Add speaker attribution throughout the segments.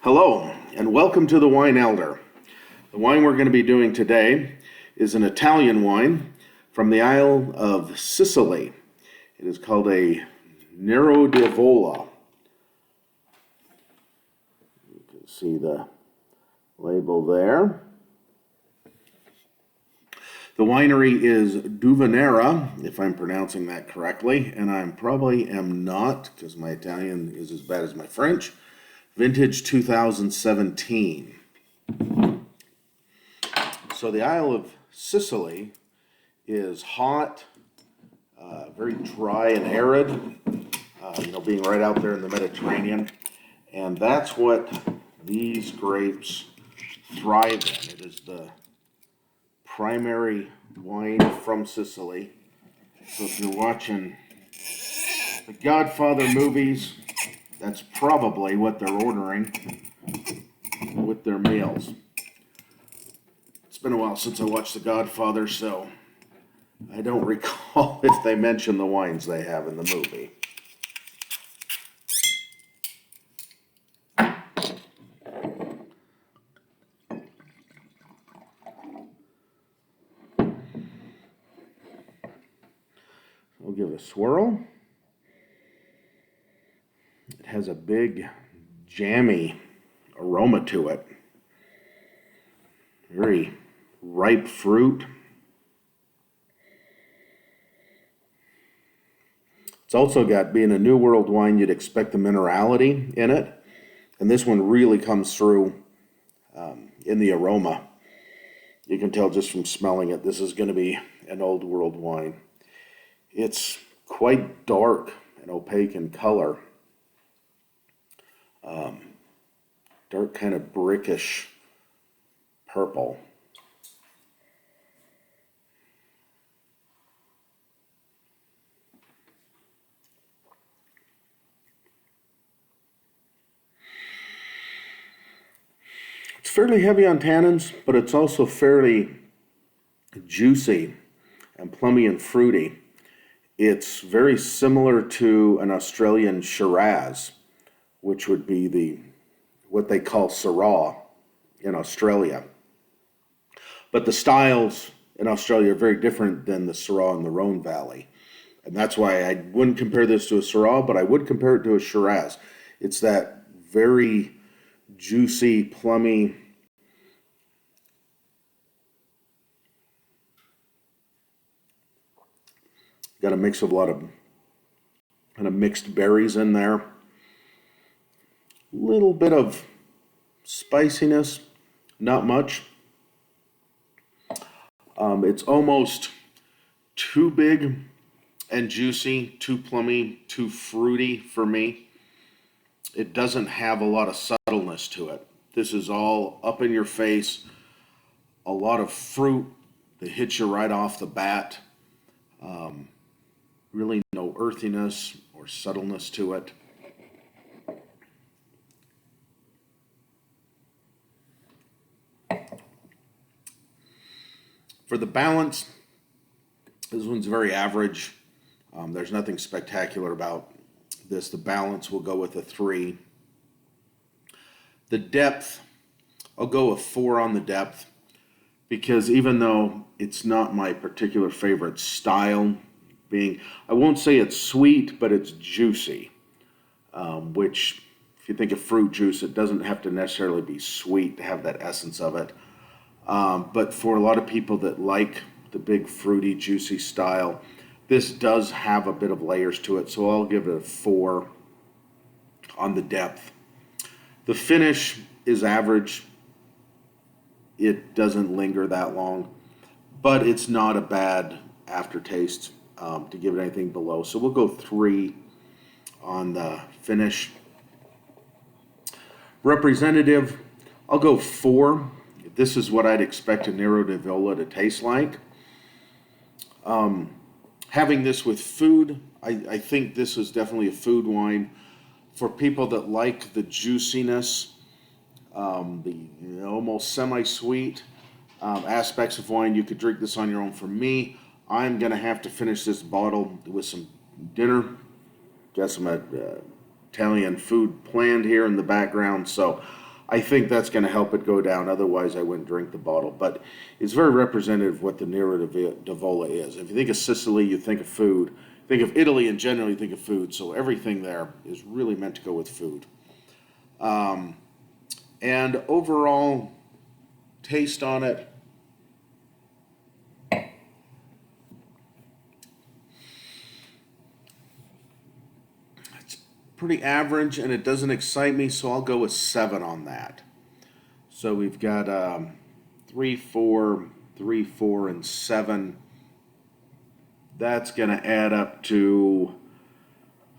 Speaker 1: Hello, and welcome to the Wine Elder. The wine we're going to be doing today is an Italian wine from the Isle of Sicily. It is called a Nero D'Avola. You can see the label there. The winery is Duvanera, if I'm pronouncing that correctly, and I probably am not, because my Italian is as bad as my French. Vintage 2017. So the Isle of Sicily is hot, very dry and arid, being right out there in the Mediterranean. And that's what these grapes thrive in. It is the primary wine from Sicily. So if you're watching the Godfather movies, that's probably what they're ordering with their meals. It's been a while since I watched The Godfather, so I don't recall if they mention the wines they have in the movie. I'll give it a swirl. It has a big jammy aroma to it. Very ripe fruit. It's also got, being a New World wine, you'd expect the minerality in it. And this one really comes through in the aroma. You can tell just from smelling it, this is going to be an Old World wine. It's quite dark and opaque in color. Dark kind of brickish purple. It's fairly heavy on tannins, but it's also fairly juicy and plummy and fruity. It's very similar to an Australian Shiraz, which would be what they call Syrah in Australia. But the styles in Australia are very different than the Syrah in the Rhone Valley. And that's why I wouldn't compare this to a Syrah, but I would compare it to a Shiraz. It's that very juicy, plummy, got a mix of a lot of kind of mixed berries in there. Little bit of spiciness, not much. It's almost too big and juicy, too plummy, too fruity for me. It doesn't have a lot of subtleness to it. This is all up in your face, a lot of fruit that hits you right off the bat. Really no earthiness or subtleness to it. For the balance, this one's very average. There's nothing spectacular about this. The balance will go with a 3. The depth, I'll go a 4 on the depth, because even though it's not my particular favorite style, I won't say it's sweet, but it's juicy, which if you think of fruit juice, it doesn't have to necessarily be sweet to have that essence of it. But for a lot of people that like the big fruity, juicy style, this does have a bit of layers to it, so I'll give it a 4 on the depth. The finish is average. It doesn't linger that long, but it's not a bad aftertaste to give it anything below. So we'll go 3 on the finish. Representative, I'll go 4. This is what I'd expect a Nero D'Avola to taste like. Having this with food, I think this is definitely a food wine. For people that like the juiciness, the almost semi-sweet aspects of wine, you could drink this on your own. For me, I'm going to have to finish this bottle with some dinner. Got some Italian food planned here in the background, so I think that's going to help it go down. Otherwise, I wouldn't drink the bottle. But it's very representative of what the Nero D'Avola is. If you think of Sicily, you think of food. Think of Italy in general, you think of food. So everything there is really meant to go with food. And overall taste on it, it's pretty average, and it doesn't excite me, so I'll go with 7 on that. So we've got 3, 4, 3, 4, and 7. That's going to add up to,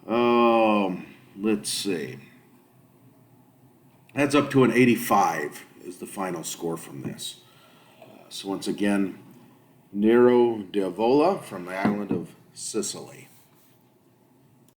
Speaker 1: let's see. That's up to an 85 is the final score from this. So once again, Nero D'Avola from the island of Sicily.